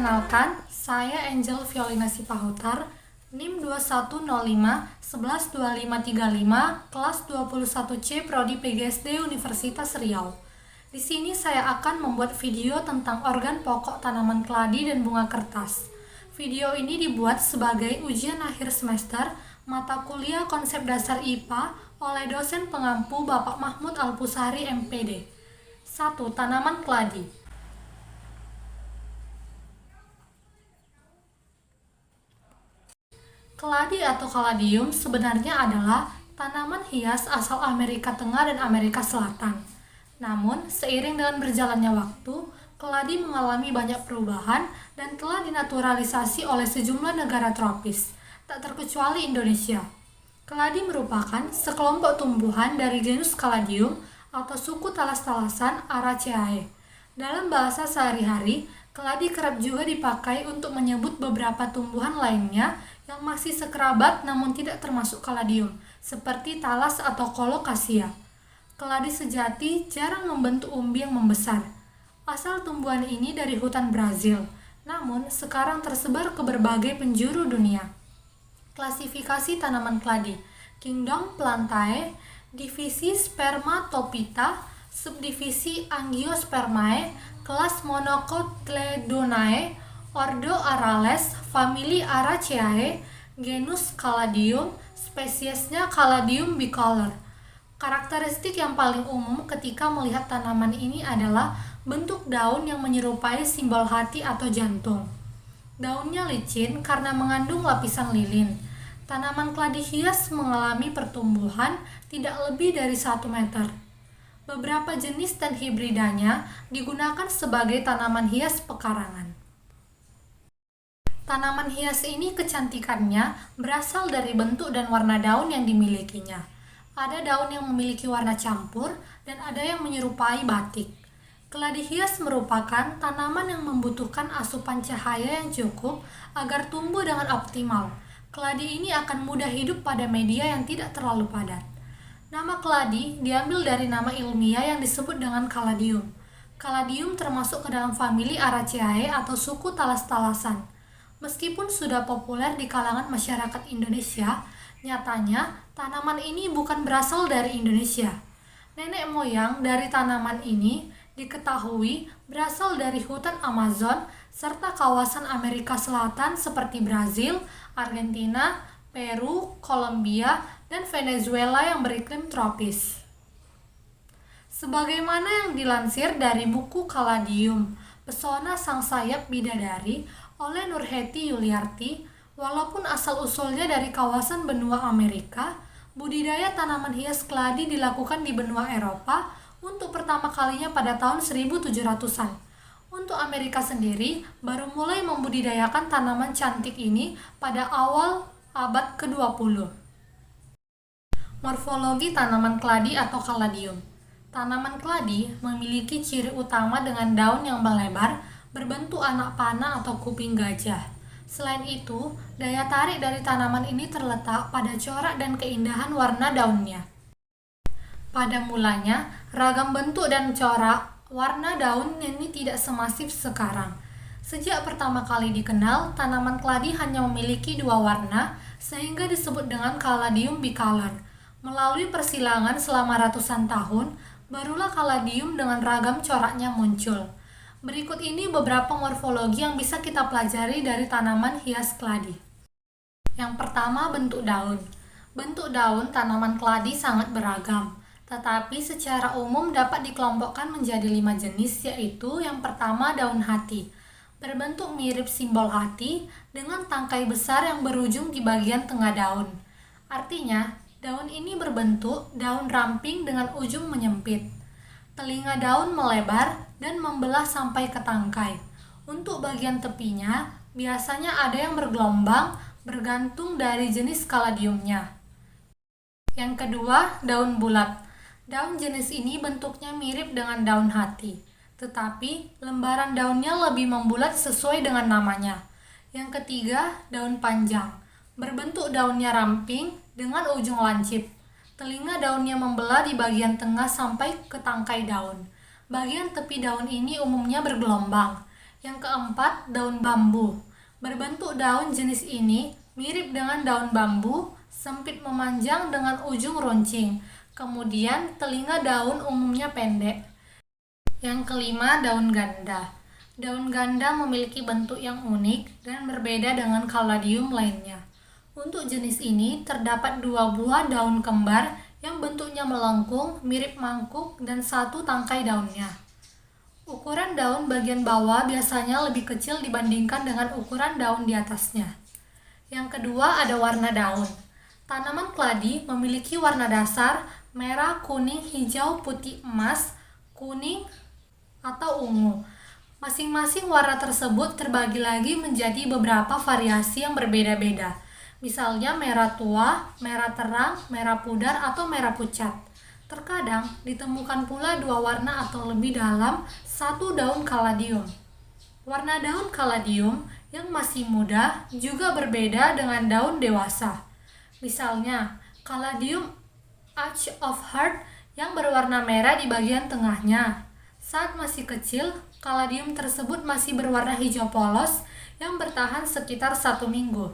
Perkenalkan, saya Angel Violina Sipahutar, NIM 2105 112535, kelas 21C Prodi PGSD Universitas Riau. Di sini saya akan membuat video tentang organ pokok tanaman keladi dan bunga kertas. Video ini dibuat sebagai ujian akhir semester mata kuliah konsep dasar IPA oleh dosen pengampu Bapak Mahmud Alpusari MPD. 1. Tanaman keladi. Keladi atau kaladium sebenarnya adalah tanaman hias asal Amerika Tengah dan Amerika Selatan. Namun, seiring dengan berjalannya waktu, keladi mengalami banyak perubahan dan telah dinaturalisasi oleh sejumlah negara tropis, tak terkecuali Indonesia. Keladi merupakan sekelompok tumbuhan dari genus Caladium atau suku talas-talasan Araceae. Dalam bahasa sehari-hari, keladi kerap juga dipakai untuk menyebut beberapa tumbuhan lainnya yang masih sekerabat namun tidak termasuk kaladium, seperti talas atau colocasia. Keladi sejati jarang membentuk umbi yang membesar. Asal tumbuhan ini dari hutan Brazil, namun sekarang tersebar ke berbagai penjuru dunia. Klasifikasi tanaman keladi: Kingdom Plantae, divisi Spermatophyta, subdivisi Angiospermae, kelas Monocotyledonae, ordo Arales, famili Araceae, genus Caladium, spesiesnya Caladium bicolor. Karakteristik yang paling umum ketika melihat tanaman ini adalah bentuk daun yang menyerupai simbol hati atau jantung. Daunnya licin karena mengandung lapisan lilin. Tanaman keladi hias mengalami pertumbuhan tidak lebih dari 1 meter. Beberapa jenis dan hibridanya digunakan sebagai tanaman hias pekarangan. Tanaman hias ini kecantikannya berasal dari bentuk dan warna daun yang dimilikinya. Ada daun yang memiliki warna campur dan ada yang menyerupai batik. Keladi hias merupakan tanaman yang membutuhkan asupan cahaya yang cukup agar tumbuh dengan optimal. Keladi ini akan mudah hidup pada media yang tidak terlalu padat. Nama keladi diambil dari nama ilmiah yang disebut dengan Caladium. Caladium termasuk ke dalam famili Araceae atau suku talas-talasan. Meskipun sudah populer di kalangan masyarakat Indonesia, nyatanya tanaman ini bukan berasal dari Indonesia. Nenek moyang dari tanaman ini diketahui berasal dari hutan Amazon serta kawasan Amerika Selatan seperti Brazil, Argentina, Peru, Kolombia, dan Venezuela yang beriklim tropis. Sebagaimana yang dilansir dari buku Caladium, Pesona Sang Sayap Bidadari oleh Nurheti Yuliarti, walaupun asal-usulnya dari kawasan benua Amerika, budidaya tanaman hias keladi dilakukan di benua Eropa untuk pertama kalinya pada tahun 1700-an. Untuk Amerika sendiri, baru mulai membudidayakan tanaman cantik ini pada awal abad ke-20. Morfologi tanaman keladi atau kaladium. Tanaman keladi memiliki ciri utama dengan daun yang melebar, berbentuk anak panah atau kuping gajah. Selain itu, daya tarik dari tanaman ini terletak pada corak dan keindahan warna daunnya. Pada mulanya, ragam bentuk dan corak warna daun ini tidak semasif sekarang. Sejak pertama kali dikenal, tanaman keladi hanya memiliki 2 warna, sehingga disebut dengan Caladium bicolor. Melalui persilangan selama ratusan tahun, barulah kaladium dengan ragam coraknya muncul. Berikut ini beberapa morfologi yang bisa kita pelajari dari tanaman hias keladi. Yang pertama, bentuk daun. Bentuk daun tanaman keladi sangat beragam, tetapi secara umum dapat dikelompokkan menjadi 5 jenis, yaitu yang pertama daun hati. Berbentuk mirip simbol hati dengan tangkai besar yang berujung di bagian tengah daun. Artinya, daun ini berbentuk daun ramping dengan ujung menyempit. Telinga daun melebar dan membelah sampai ke tangkai. Untuk bagian tepinya, biasanya ada yang bergelombang bergantung dari jenis kaladiumnya. Yang kedua, daun bulat. Daun jenis ini bentuknya mirip dengan daun hati, tetapi lembaran daunnya lebih membulat sesuai dengan namanya. Yang ketiga, daun panjang. Berbentuk daunnya ramping dengan ujung lancip. Telinga daunnya membelah di bagian tengah sampai ke tangkai daun. Bagian tepi daun ini umumnya bergelombang. Yang keempat, daun bambu. Berbentuk daun jenis ini mirip dengan daun bambu, sempit memanjang dengan ujung runcing. Kemudian, telinga daun umumnya pendek. Yang kelima, daun ganda. Daun ganda memiliki bentuk yang unik dan berbeda dengan kaladium lainnya. Untuk jenis ini, terdapat 2 buah daun kembar yang bentuknya melengkung, mirip mangkuk, dan 1 tangkai daunnya. Ukuran daun bagian bawah biasanya lebih kecil dibandingkan dengan ukuran daun di atasnya. Yang kedua, ada warna daun. Tanaman keladi memiliki warna dasar merah, kuning, hijau, putih, emas, kuning, atau ungu. Masing-masing warna tersebut terbagi lagi menjadi beberapa variasi yang berbeda-beda. Misalnya merah tua, merah terang, merah pudar, atau merah pucat. Terkadang ditemukan pula 2 warna atau lebih dalam satu daun kaladium. Warna daun kaladium yang masih muda juga berbeda dengan daun dewasa. Misalnya, kaladium Arch of Heart yang berwarna merah di bagian tengahnya. Saat masih kecil, kaladium tersebut masih berwarna hijau polos yang bertahan sekitar 1 minggu.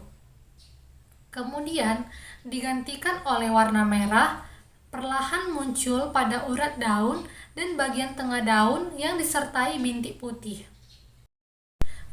Kemudian digantikan oleh warna merah, perlahan muncul pada urat daun dan bagian tengah daun yang disertai bintik putih.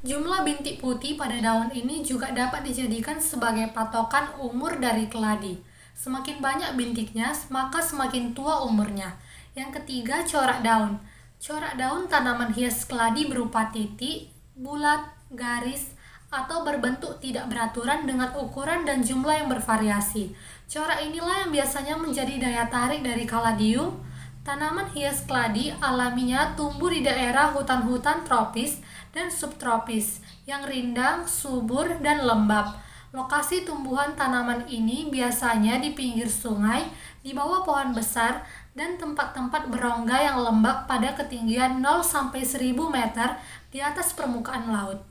Jumlah bintik putih pada daun ini juga dapat dijadikan sebagai patokan umur dari keladi. Semakin banyak bintiknya, maka semakin tua umurnya. Yang ketiga, corak daun. Corak daun tanaman hias keladi berupa titik, bulat, garis, atau berbentuk tidak beraturan dengan ukuran dan jumlah yang bervariasi. Corak inilah yang biasanya menjadi daya tarik dari kaladium. Tanaman hias keladi alaminya tumbuh di daerah hutan-hutan tropis dan subtropis yang rindang, subur, dan lembab. Lokasi tumbuhan tanaman ini biasanya di pinggir sungai, di bawah pohon besar, dan tempat-tempat berongga yang lembab pada ketinggian 0-1000 meter di atas permukaan laut.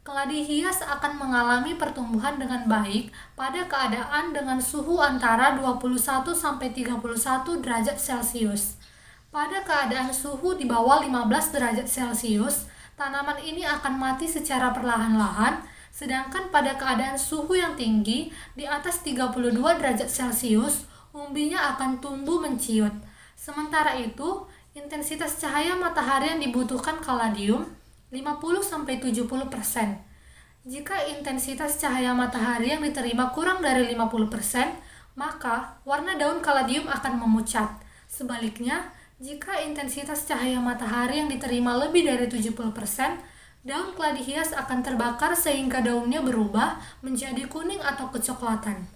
Keladi hias akan mengalami pertumbuhan dengan baik pada keadaan dengan suhu antara 21-31 derajat Celcius. Pada keadaan suhu di bawah 15 derajat Celcius, tanaman ini akan mati secara perlahan-lahan, sedangkan pada keadaan suhu yang tinggi di atas 32 derajat Celcius, umbinya akan tumbuh menciut. Sementara itu, intensitas cahaya matahari yang dibutuhkan kaladium 50-70%. Jika intensitas cahaya matahari yang diterima kurang dari 50%, maka warna daun kaladium akan memucat. Sebaliknya, jika intensitas cahaya matahari yang diterima lebih dari 70%, daun keladi hias akan terbakar sehingga daunnya berubah menjadi kuning atau kecoklatan.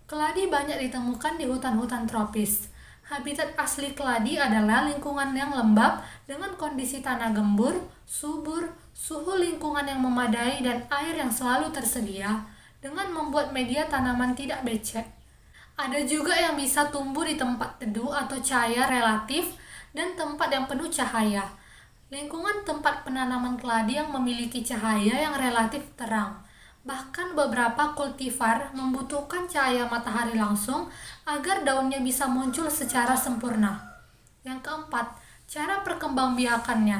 Keladi banyak ditemukan di hutan-hutan tropis. Habitat asli keladi adalah lingkungan yang lembab dengan kondisi tanah gembur, subur, suhu lingkungan yang memadai, dan air yang selalu tersedia dengan membuat media tanaman tidak becek. Ada juga yang bisa tumbuh di tempat teduh atau cahaya relatif dan tempat yang penuh cahaya. Lingkungan tempat penanaman keladi yang memiliki cahaya yang relatif terang. Bahkan beberapa kultivar membutuhkan cahaya matahari langsung agar daunnya bisa muncul secara sempurna. Yang keempat, cara perkembangbiakannya.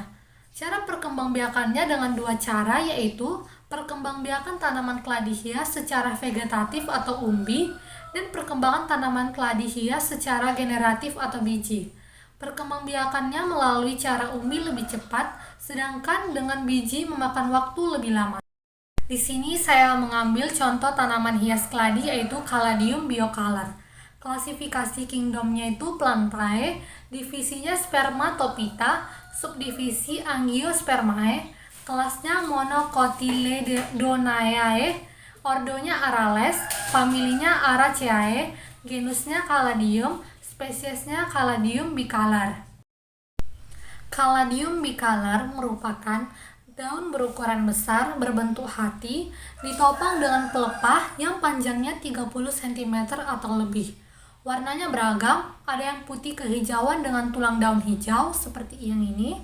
Cara perkembangbiakannya dengan 2 cara, yaitu perkembangbiakan tanaman keladi hias secara vegetatif atau umbi dan perkembangan tanaman keladi hias secara generatif atau biji. Perkembangbiakannya melalui cara umbi lebih cepat, sedangkan dengan biji memakan waktu lebih lama. Di sini saya mengambil contoh tanaman hias keladi yaitu Caladium bicolor. Klasifikasi kingdomnya itu Plantae, divisinya Spermatophyta, subdivisi Angiospermae, kelasnya Monocotyledonaceae, ordonya Arales, familinya Araceae, genusnya Caladium, spesiesnya Caladium bicolor. Caladium bicolor merupakan daun berukuran besar, berbentuk hati, ditopang dengan pelepah yang panjangnya 30 cm atau lebih. Warnanya beragam, ada yang putih kehijauan dengan tulang daun hijau seperti yang ini.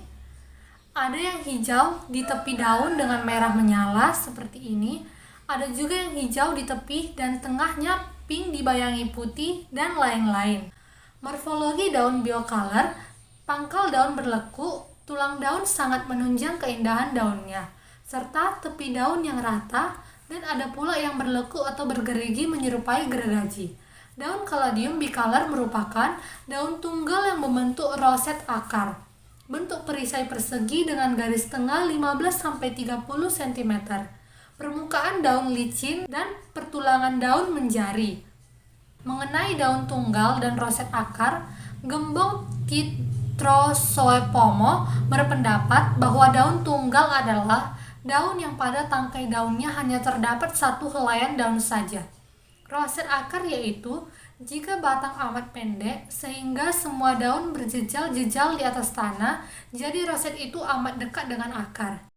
Ada yang hijau di tepi daun dengan merah menyala seperti ini. Ada juga yang hijau di tepi dan tengahnya pink dibayangi putih dan lain-lain. Morfologi daun bicolor, pangkal daun berlekuk, tulang daun sangat menunjang keindahan daunnya. serta tepi daun yang rata, dan ada pula yang berlekuk atau bergerigi menyerupai gergaji. Daun Caladium bicolor merupakan daun tunggal yang membentuk roset akar. Bentuk perisai persegi dengan garis tengah 15-30 cm. Permukaan daun licin dan pertulangan daun menjari. Mengenai daun tunggal dan roset akar, Gembong Titrozoepomo berpendapat bahwa daun tunggal adalah daun yang pada tangkai daunnya hanya terdapat satu helaian daun saja. Roset akar yaitu jika batang amat pendek sehingga semua daun berjejal-jejal di atas tanah, jadi roset itu amat dekat dengan akar.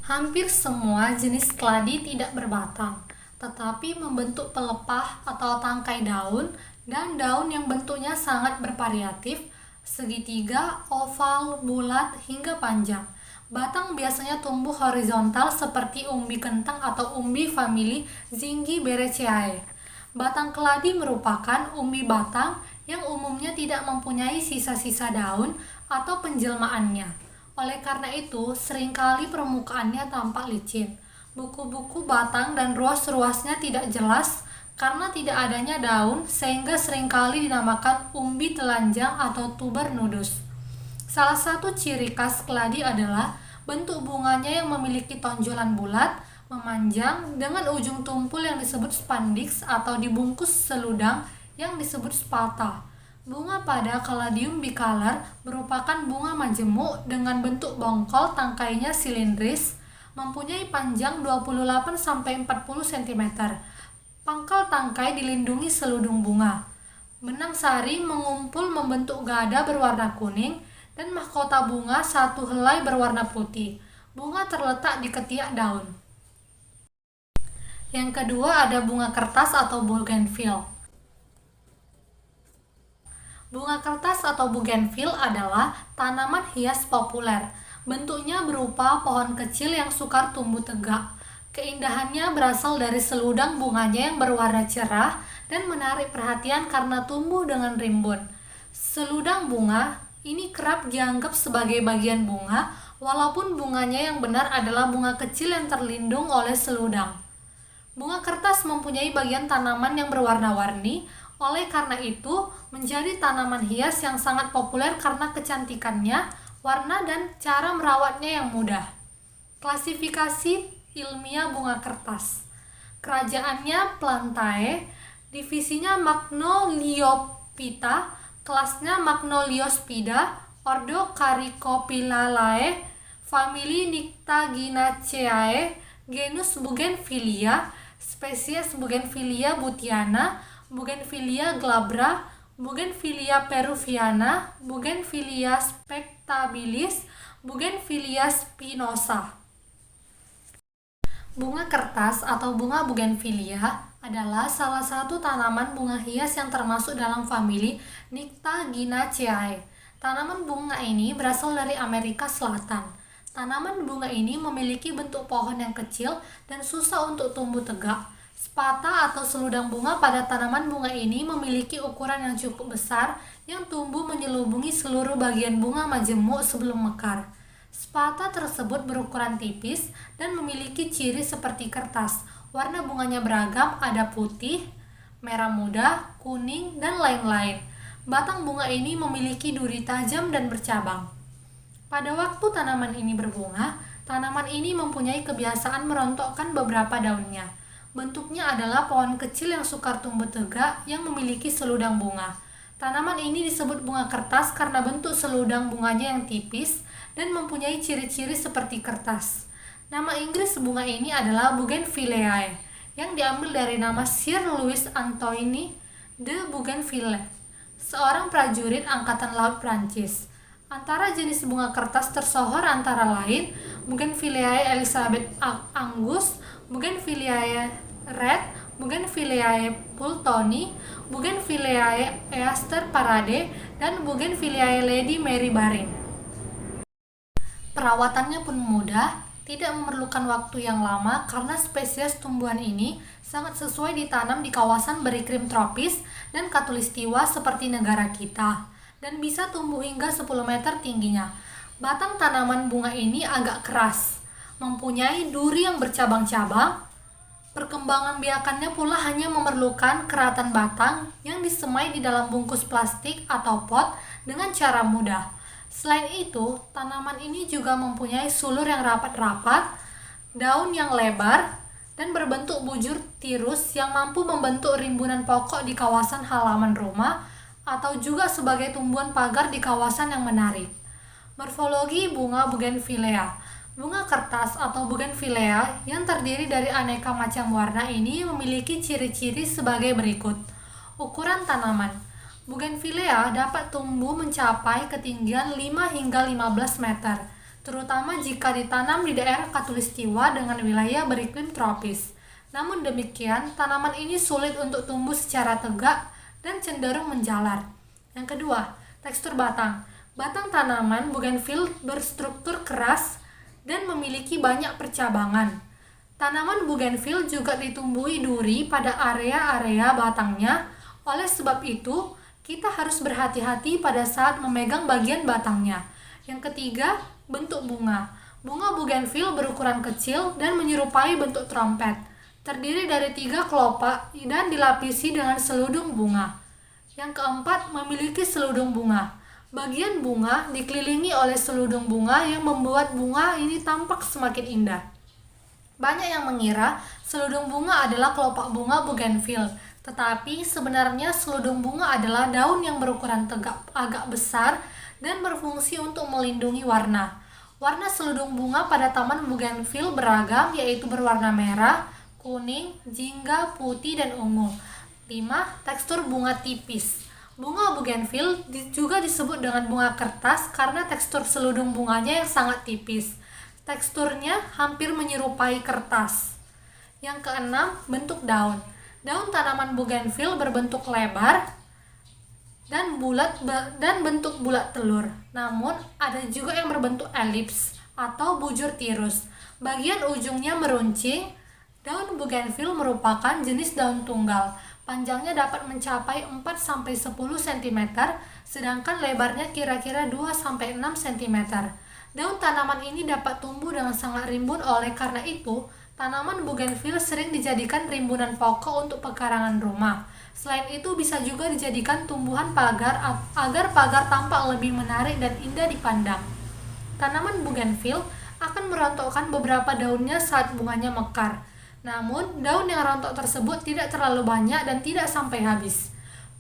Hampir semua jenis keladi tidak berbatang, tetapi membentuk pelepah atau tangkai daun dan daun yang bentuknya sangat bervariatif, segitiga, oval, bulat, hingga panjang. Batang biasanya tumbuh horizontal seperti umbi kentang atau umbi famili Zingiberaceae. Batang keladi merupakan umbi batang yang umumnya tidak mempunyai sisa-sisa daun atau penjelmaannya. Oleh karena itu, seringkali permukaannya tampak licin. Buku-buku batang dan ruas-ruasnya tidak jelas karena tidak adanya daun, sehingga seringkali dinamakan umbi telanjang atau tuber nudus. Salah satu ciri khas keladi adalah bentuk bunganya yang memiliki tonjolan bulat, memanjang, dengan ujung tumpul yang disebut spandix atau dibungkus seludang yang disebut spata. Bunga pada Caladium bicolor merupakan bunga majemuk dengan bentuk bongkol, tangkainya silindris, mempunyai panjang 28-40 cm. Pangkal tangkai dilindungi seludung bunga. Benang sari mengumpul membentuk gada berwarna kuning dan mahkota bunga satu helai berwarna putih. Bunga terletak di ketiak daun. Yang kedua ada bunga kertas atau bougainville. Bunga kertas atau bougainville adalah tanaman hias populer. Bentuknya berupa pohon kecil yang sukar tumbuh tegak. Keindahannya berasal dari seludang bunganya yang berwarna cerah dan menarik perhatian karena tumbuh dengan rimbun. Seludang bunga ini kerap dianggap sebagai bagian bunga, walaupun bunganya yang benar adalah bunga kecil yang terlindung oleh seludang. Bunga kertas mempunyai bagian tanaman yang berwarna-warni, oleh karena itu menjadi tanaman hias yang sangat populer karena kecantikannya, warna, dan cara merawatnya yang mudah. Klasifikasi ilmiah bunga kertas. Kerajaannya Plantae, divisinya Magnoliophyta, kelasnya Magnoliospida, ordo Caryophyllaceae, famili Nyctaginaceae, genus Bougainvillea, spesies Bougainvillea butiana, Bougainvillea glabra, Bougainvillea peruviana, Bougainvillea spectabilis, Bougainvillea spinosa. Bunga kertas atau bunga bougainvillea adalah salah satu tanaman bunga hias yang termasuk dalam famili Nyctaginaceae. Tanaman bunga ini berasal dari Amerika Selatan. Tanaman bunga ini memiliki bentuk pohon yang kecil dan susah untuk tumbuh tegak. Spata atau seludang bunga pada tanaman bunga ini memiliki ukuran yang cukup besar yang tumbuh menyelubungi seluruh bagian bunga majemuk sebelum mekar. Spata tersebut berukuran tipis dan memiliki ciri seperti kertas. Warna bunganya beragam, ada putih, merah muda, kuning, dan lain-lain. Batang bunga ini memiliki duri tajam dan bercabang. Pada waktu tanaman ini berbunga, tanaman ini mempunyai kebiasaan merontokkan beberapa daunnya. Bentuknya adalah pohon kecil yang sukar tumbuh tegak yang memiliki seludang bunga. Tanaman ini disebut bunga kertas karena bentuk seludang bunganya yang tipis dan mempunyai ciri-ciri seperti kertas. Nama Inggris bunga ini adalah Bougainvilleae, yang diambil dari nama Sir Louis Antoine de Bougainville, seorang prajurit Angkatan Laut Prancis. Antara jenis bunga kertas tersohor antara lain Bougainvillea Elizabeth Angus, Bougainvillea Red, Bougainvillea Pultoni, Bougainvillea Easter Parade, dan Bougainvillea Lady Mary Baring. Perawatannya pun mudah, tidak memerlukan waktu yang lama karena spesies tumbuhan ini sangat sesuai ditanam di kawasan beriklim tropis dan khatulistiwa seperti negara kita, dan bisa tumbuh hingga 10 meter tingginya. Batang tanaman bunga ini agak keras. mempunyai duri yang bercabang-cabang. Perkembangan biakannya pula hanya memerlukan keratan batang yang disemai di dalam bungkus plastik atau pot dengan cara mudah. Selain itu, tanaman ini juga mempunyai sulur yang rapat-rapat, daun yang lebar, dan berbentuk bujur tirus yang mampu membentuk rimbunan pokok di kawasan halaman rumah atau juga sebagai tumbuhan pagar di kawasan yang menarik. Morfologi bunga bougainvillea. Bunga kertas atau bougainvillea yang terdiri dari aneka macam warna ini memiliki ciri-ciri sebagai berikut. Ukuran tanaman. Bougainvillea dapat tumbuh mencapai ketinggian 5 hingga 15 meter, terutama jika ditanam di daerah khatulistiwa dengan wilayah beriklim tropis. Namun demikian, tanaman ini sulit untuk tumbuh secara tegak dan cenderung menjalar. Yang kedua, tekstur batang. Batang tanaman bougainvillea berstruktur keras dan memiliki banyak percabangan. Tanaman bougainvillea juga ditumbuhi duri pada area-area batangnya. Oleh sebab itu, kita harus berhati-hati pada saat memegang bagian batangnya. Yang ketiga, bentuk bunga. Bunga bougainvillea berukuran kecil dan menyerupai bentuk trompet. Terdiri dari 3 kelopak dan dilapisi dengan seludung bunga. Yang keempat, memiliki seludung bunga. Bagian bunga dikelilingi oleh seludung bunga yang membuat bunga ini tampak semakin indah. Banyak yang mengira seludung bunga adalah kelopak bunga bougainvillea, tetapi sebenarnya seludung bunga adalah daun yang berukuran tegak agak besar dan berfungsi untuk melindungi warna. Warna seludung bunga pada taman bougainvillea beragam, yaitu berwarna merah, kuning, jingga, putih, dan ungu. 5. Tekstur bunga tipis. Bunga bougainvillea juga disebut dengan bunga kertas karena tekstur seludung bunganya yang sangat tipis. Teksturnya hampir menyerupai kertas. Yang keenam, bentuk daun. Daun tanaman bougainvillea berbentuk lebar dan bentuk bulat telur. Namun, ada juga yang berbentuk elips atau bujur tirus. Bagian ujungnya meruncing. Daun bougainvillea merupakan jenis daun tunggal. Panjangnya dapat mencapai 4-10 cm, sedangkan lebarnya kira-kira 2-6 cm. Daun tanaman ini dapat tumbuh dengan sangat rimbun, oleh karena itu, tanaman bougainvillea sering dijadikan rimbunan pokok untuk pekarangan rumah. Selain itu, bisa juga dijadikan tumbuhan pagar agar pagar tampak lebih menarik dan indah dipandang. Tanaman bougainvillea akan merontokkan beberapa daunnya saat bunganya mekar. Namun, daun yang rontok tersebut tidak terlalu banyak dan tidak sampai habis.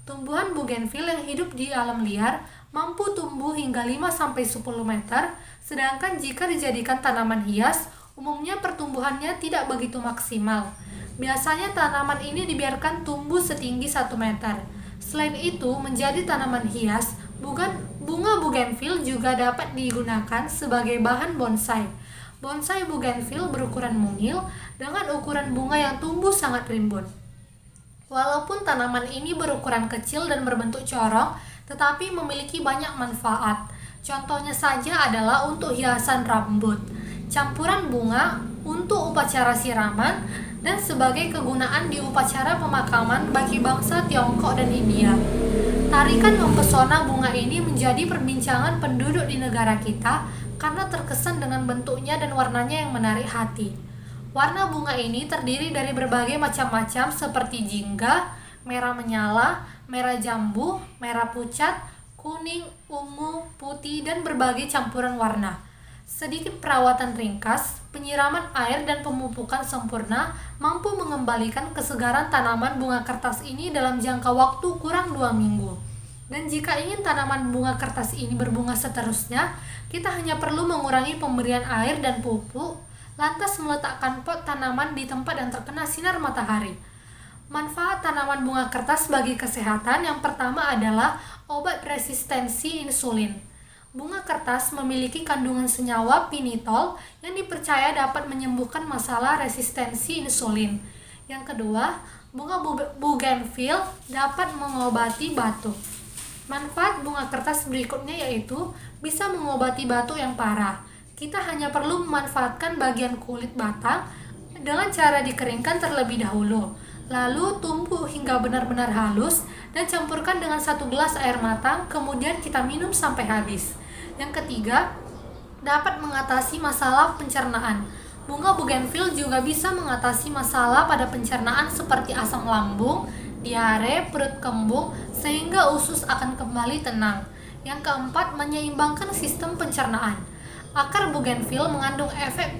Tumbuhan bougainvillea yang hidup di alam liar mampu tumbuh hingga 5-10 meter, sedangkan jika dijadikan tanaman hias, umumnya pertumbuhannya tidak begitu maksimal. Biasanya tanaman ini dibiarkan tumbuh setinggi 1 meter. Selain itu, menjadi tanaman hias, bunga bougainvillea juga dapat digunakan sebagai bahan bonsai. Bonsai bougainvillea berukuran mungil dengan ukuran bunga yang tumbuh sangat rimbun. Walaupun tanaman ini berukuran kecil dan berbentuk corong, tetapi memiliki banyak manfaat. Contohnya saja adalah untuk hiasan rambut, campuran bunga untuk upacara siraman, dan sebagai kegunaan di upacara pemakaman bagi bangsa Tiongkok dan India. Tarikan mempesona bunga ini menjadi perbincangan penduduk di negara kita karena terkesan dengan bentuknya dan warnanya yang menarik hati. Warna bunga ini terdiri dari berbagai macam-macam seperti jingga, merah menyala, merah jambu, merah pucat, kuning, ungu, putih, dan berbagai campuran warna. Sedikit perawatan ringkas, penyiraman air, dan pemupukan sempurna mampu mengembalikan kesegaran tanaman bunga kertas ini dalam jangka waktu kurang 2 minggu. Dan jika ingin tanaman bunga kertas ini berbunga seterusnya, kita hanya perlu mengurangi pemberian air dan pupuk, lantas meletakkan pot tanaman di tempat yang terkena sinar matahari. Manfaat tanaman bunga kertas bagi kesehatan yang pertama adalah obat resistensi insulin. Bunga kertas memiliki kandungan senyawa pinitol yang dipercaya dapat menyembuhkan masalah resistensi insulin. Yang kedua, bunga bougainvillea dapat mengobati batuk. Manfaat bunga kertas berikutnya yaitu bisa mengobati batuk yang parah. Kita hanya perlu memanfaatkan bagian kulit batang dengan cara dikeringkan terlebih dahulu, lalu tumbuk hingga benar-benar halus dan campurkan dengan 1 gelas air matang, kemudian kita minum sampai habis. Yang ketiga, dapat mengatasi masalah pencernaan. Bunga bougainville juga bisa mengatasi masalah pada pencernaan seperti asam lambung, diare, perut kembung, sehingga usus akan kembali tenang. Yang keempat, menyeimbangkan sistem pencernaan. Akar bougainville mengandung efek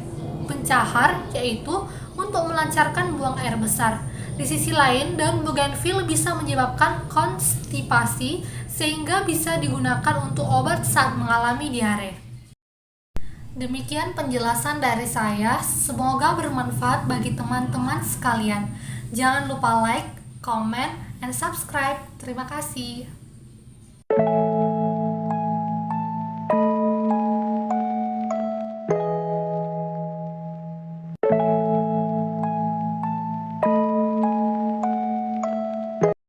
pencahar, yaitu untuk melancarkan buang air besar. Di sisi lain, daun bougainville bisa menyebabkan konstipasi, sehingga bisa digunakan untuk obat saat mengalami diare. Demikian penjelasan dari saya, semoga bermanfaat bagi teman-teman sekalian. Jangan lupa like, comment, and subscribe. Terima kasih.